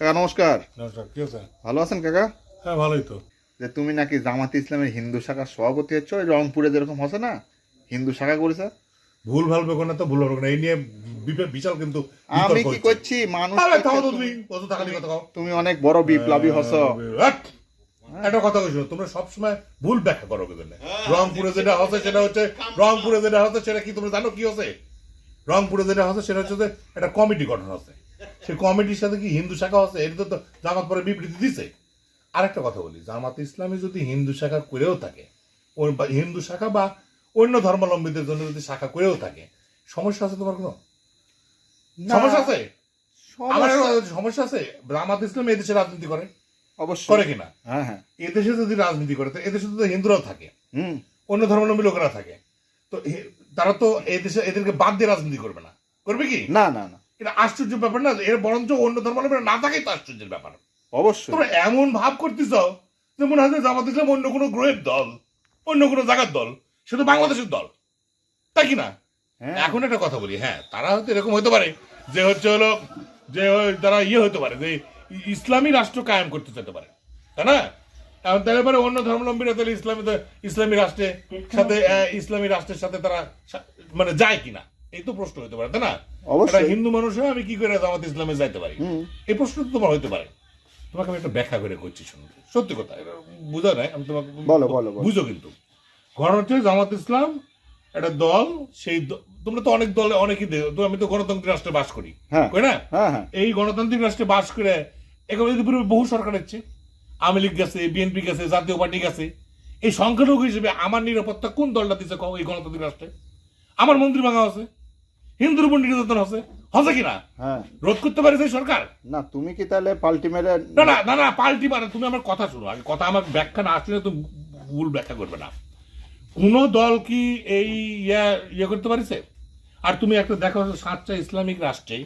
কাকা নমস্কার। নমস্কার, কি আছে? ভালো আছেন কাকা? হ্যাঁ, ভালোই তো। যে তুমি নাকি জামাতে ইসলামের হিন্দু শাখার সভাপতি হচ্ছ, ওই রংপুরে যেরকম হচ্ছে না হিন্দু শাখা করেছে। ভুল ভাল বেকো না তো ভুল ভাল বেকো না, এই নিয়ে বিশাল কিন্তু আমি বিতর্ক কি হচ্ছে। করছি মানুষ? আরে থামো তো, তুমি কত টাকালি কথা কও। তুমি অনেক বড় বিপ্লবী হচ্ছ। হাট! একটা কথা কইছো, তোমরা সবসময় ভুল ব্যাখ্যা করো কেন? রংপুরে যেটা হচ্ছে সেটা হচ্ছে, রংপুরে যেটা হচ্ছে সেটা কি তোমরা জানো কি হচ্ছে? রংপুরে যেটা হচ্ছে সেটা হচ্ছে যে একটা কমিটি গঠন হচ্ছে, সেই কমিটির সাথে কি হিন্দু শাখা হচ্ছে? এটা তো জামাত পরে বিবৃতি দিছে। আরেকটা কথা বলি, জামাত ইসলামী যদি হিন্দু শাখা করেও থাকে, হিন্দু শাখা বা অন্য ধর্মাবলম্বীদের জন্য যদি শাখা করেও থাকে, সমস্যা আছে তোমার কোনো? না, সমস্যা আছে? আমার সমস্যা- সমস্যা আছে। জামাত ইসলাম এদেশে রাজনীতি করে অবশ্যই করে কিনা? হ্যাঁ হ্যাঁ এদেশে যদি রাজনীতি করে, তো এদেশে তো হিন্দুরাও থাকে, হুম অন্য ধর্মাবলম্বী লোকেরা থাকে। তো তারা তো এদেশে এদেরকে বাদ দিয়ে রাজনীতি করবে না, করবে কি? না না না এটা আশ্চর্য ব্যাপার না? এর বরঞ্চ অন্য ধর্মাবলম্বীরা না থাকেই তো আশ্চর্যের ব্যাপার। অবশ্যই। তোমরা এমন ভাব করতেছ যে মনে হয় যে জামাত ইসলাম অন্য কোনো গ্রহের দল, অন্য কোনো জায়গার দল, শুধু বাংলাদেশের দল, তাই কি না? হ্যাঁ এখন একটা কথা বলি, হ্যাঁ তারা হয়তো এরকম হতে পারে যে হচ্ছে হলো যে তারা হতে পারে যে ইসলামী রাষ্ট্র কায়েম করতে চাইতে পারে, তাই না? এখন তাহলে পরে অন্য ধর্মাবলম্বীরা তাহলে ইসলামী রাষ্ট্রের সাথে ইসলামী রাষ্ট্রের সাথে তারা মানে যায় কিনা, এই তো প্রশ্ন হতে পারে, তাই না? অবশ্যই। একটা হিন্দু মানুষ হয়ে আমি কি করে জামাত ইসলামে যাইতে পারি, এই প্রশ্ন তো তোমার হতে পারে। তোমাকে আমি একটা ব্যাখ্যা করে করছি, শুনুন, সত্যি কথা, এটা বোঝা নাই, আমি তোমাকে বলো বলো বলো। বুঝো কিন্তু। ঘটনা হচ্ছে জামাত ইসলাম একটা দল, সেই তোমরা তো অনেক দলে অনেকই তো, আমি তো গণতান্ত্রিক রাষ্ট্রে বাস করি, হ্যাঁ কই না? হ্যাঁ হ্যাঁ এই গণতান্ত্রিক রাষ্ট্রে বাস করে এখন পূর্বে বহু সরকার হচ্ছে, আওয়ামী লীগ গেছে, বিএনপি গেছে, জাতীয় পার্টি গেছে। এই সংখ্যালঘু হিসেবে আমার নিরাপত্তা কোন দলটা দিচ্ছে কও? এই গণতান্ত্রিক রাষ্ট্রে আমার মন্ত্রী ভাঙা আছে, হিন্দুর উপর নির্যাতন হচ্ছে কিনা? হ্যাঁ। রোধ করতে পারে সেই সরকার? না তুমি কি তাহলে পাল্টি মেরে? না না না না, পাল্টি মানে তুমি আমার কথা শুনো আগে, কথা আমার ব্যাখ্যা না আসলে তুমি ভুল ব্যাখ্যা করবে না। কোন দল কি এই ইয়ে করতে পারিছে? আর তুমি একটা দেখো, সাতটা ইসলামিক রাষ্ট্রে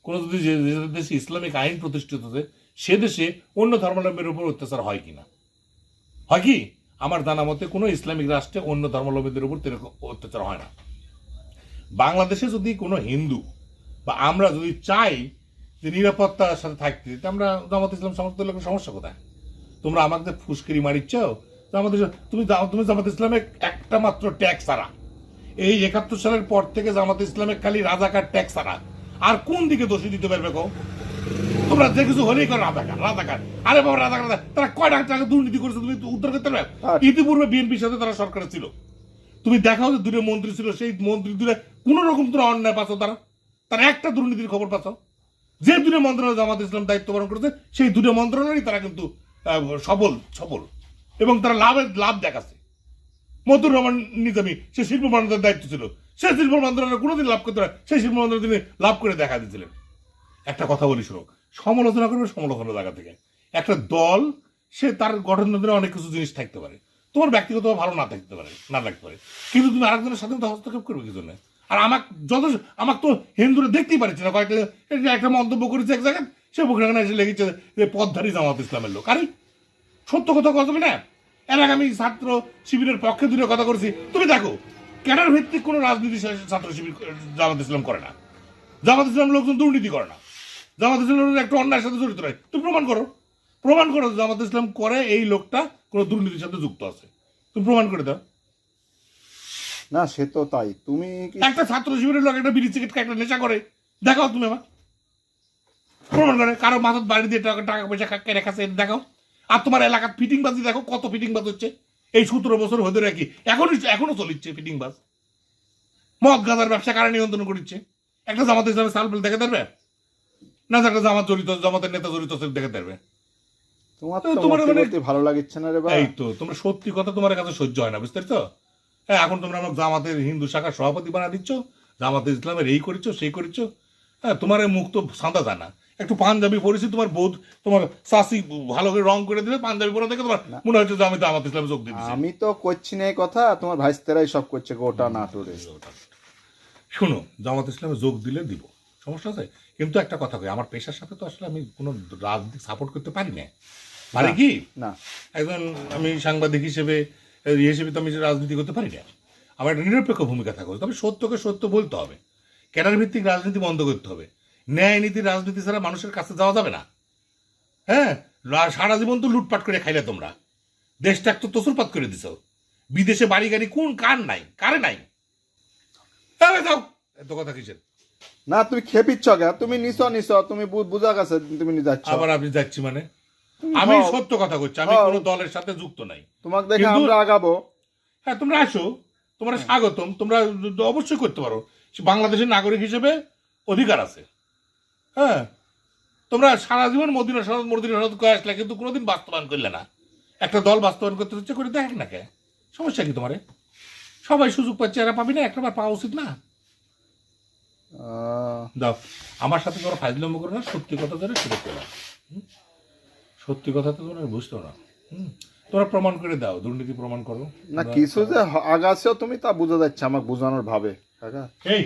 কোনো যদি যে দেশে ইসলামিক আইন প্রতিষ্ঠিত হচ্ছে, সে দেশে অন্য ধর্মাবলম্বীর উপর অত্যাচার হয় কিনা? হয় কি? আমার জানা মতে কোনো ইসলামিক রাষ্ট্রে অন্য ধর্মাবলম্বীদের উপর অত্যাচার হয় না। বাংলাদেশে যদি কোনো হিন্দু বা আমরা যদি চাই যে নিরাপত্তার সাথে থাকতে, আমরা জামাত ইসলাম সমর্থন লোকের সমস্যা কোথায়? তোমরা আমাকে ফুসকিরি মারিচ্ছ। তুমি জামাত ইসলামের একটা মাত্র ট্যাক্স ছাড়া, এই 71 সালের পর থেকে জামাত ইসলামের খালি রাজাকার ট্যাক্স ছাড়া আর কোন দিকে দোষী দিতে পারবে কও? তোমরা যে কিছু হলেই করো রাজাকার রাজাকার। আরে বাবা, রাজাকার তারা কয় টাকা দুর্নীতি করেছে তুমি উদ্ধার করতে পারবে? ইতিপূর্বে বিএনপির সাথে তারা সরকারে ছিল, তুমি দেখাও যে দুটো মন্ত্রী ছিল, সেই মন্ত্রী দূরে কোন রকম তোরা অন্যায় পাচ্ছ, তারা একটা দুর্নীতির খবর পাচ্ছ? যে দুটো মন্ত্রণালয় জামাত ইসলাম দায়িত্ব পালন করেছে, সেই দুটো মন্ত্রণালয় তারা কিন্তু সফল এবং তারা লাভ দেখাচ্ছে। মতুর রহমান নিজামী, সে শিল্প মন্ত্রণালয়ের দায়িত্ব ছিল, সে শিল্প মন্ত্রণালয় কোনোদিন লাভ করতে পারে, সেই শিল্প মন্ত্রণালয় তিনি লাভ করে দেখা দিয়েছিলেন। একটা কথা বলি শোনো, সমালোচনা করবে সমালোচনার জায়গা থেকে। একটা দল সে তার গঠনতন্ত্রে অনেক কিছু জিনিস থাকতে পারে, তোমার ব্যক্তিগত ভালো না থাকতে পারে, না লাগতে পারে, কিন্তু তুমি আরেকজনের স্বাধীনতা হস্তক্ষেপ করবে কি জন্য? আর আমাকে তো হিন্দুরা দেখতেই পারছি না, কয়েকটা একটা মন্তব্য করেছে এক জায়গায়, সে বুকরাখানে এসে লেগেছে যে পথধারী জামাত ইসলামের লোক। আরে সত্য কথা কথা না, এর আগে আমি ছাত্র শিবিরের পক্ষে দূরে কথা করেছি। তুমি দেখো, ক্যাডার ভিত্তিক কোনো রাজনীতি ছাত্র শিবির জামাত ইসলাম করে না, জামাত ইসলাম লোকজন দুর্নীতি করে না, জামাত ইসলাম একটা অন্যায়ের সাথে জড়িত নয়। তুমি প্রমাণ করো জামাত ইসলাম করে এই লোকটা কোনো দুর্নীতির সাথে যুক্ত আছে, তুমি প্রমাণ করে দাও। না সে তো তাই। তুমি কি একটা ছাত্র শিবিরের লোক একটা বিড়ি সিগারেট একটা নেশা করে, দেখাও তুমি আমার প্রমাণ করে, কারো মাথার বাড়ি দিয়ে টাকা পয়সা কেড়ে খাচ্ছে, দেখাও। আর তোমার এলাকার ফিটিং বাজি দেখো, কত ফিটিং বাজ হচ্ছে এই 17 বছর হতে রাখি, এখনো চলিচ্ছে ফিটিং বাজ। মদ গাঁজার ব্যবসা কারা নিয়ন্ত্রণ করছে? একটা জামাত ইসলামের সালফেল দেখে দেবে না, একটা জামাতের নেতা জড়িত দেখে দেবে? তোমার ভালো লাগছে না রে ভাই? এই তো তোমার সত্যি কথা তোমার কাছে সহ্য হয় না, বুঝতে পারছো? হ্যাঁ, এখন তোমরা আমাকে জামাতের হিন্দু শাখার সভাপতি বানা দিচ্ছ, জামাতে ইসলামের এই করেছো সেই করেছো। হ্যাঁ, তোমার মুখ তো সাদা জানা, একটু পাঞ্জাবি পরেছি, তোমার বোধ তোমার শাসি ভালো করে রং করে দিলে পাঞ্জাবি পরে দেখে তোমার মনে হচ্ছে যে আমি তো জামাত ইসলামে যোগ দিচ্ছি। আমি তো করছি না এই কথা, তোমার ভাইস্তেরাই সব করছে গোটা নাটোরে। শোনো, জামাত ইসলামে যোগ দিলে দিব, সমস্যা আছে, কিন্তু একটা কথা কই, আমার পেশার সাথে তো আসলে আমি কোনো রাজনীতি সাপোর্ট করতে পারি না। পারি কি? না, একজন আমি সাংবাদিক হিসেবে তো আমি রাজনীতি করতে পারি না। আমার একটা নিরপেক্ষ ভূমিকা থাকা উচিত, তবে সত্যকে সত্য বলতে হবে, ক্যাডার ভিত্তিক রাজনীতি বন্ধ করতে হবে, ন্যায় নীতির রাজনীতি ছাড়া মানুষের কাছে যাওয়া যাবে না। হ্যাঁ, সারা জীবন তো লুটপাট করে খাইলে তোমরা, দেশটা একটু তসুরপাত করে দিছ। বিদেশে বাড়ি গাড়ি কোন কার নাই, কারে নাই? যাও, এত কথা কিসের? না তুমি খেপিচ্ছ কে? তুমি নিছ তুমি বুঝা গেছে তুমি যাচ্ছ। আবার আপনি যাচ্ছি মানে? আমি হও। সত্য কথা বলছি, আমি হও। কোনো দলের সাথে যুক্ত নাই। তোমাকে দেখে কিন্তু- আমরা আগাবো। হ্যাঁ, তোমরা আসো, তোমরা স্বাগতম, তোমরা অবশ্যই করতে পারো, বাংলাদেশের নাগরিক হিসেবে অধিকার আছে। হ্যাঁ, তোমরা সারা জীবন মদিনা সনদ করে আসলে, কিন্তু কোনোদিন বাস্তবায়ন করলে না। একটা দল বাস্তবায়ন করতে ইচ্ছে করে দেখ না কে, সমস্যা কি তোমারে? সবাই সুযোগ পাচ্ছে, এরা পাবি না, একটাবার পাওয়া উচিত না? দাও, আমার সাথে তোমরা ফাইজলামো করো না, সত্যি কথা ধরে শুরু করো। সত্যি কথা তো তোমরা বুঝতো না। তোমরা প্রমাণ করে দাও, দুর্নীতি প্রমাণ করো। না কিছু যে আগাছেও তুমি তা বোঝা যাচ্ছে আমাকে বোঝানোর ভাবে কাকা। এই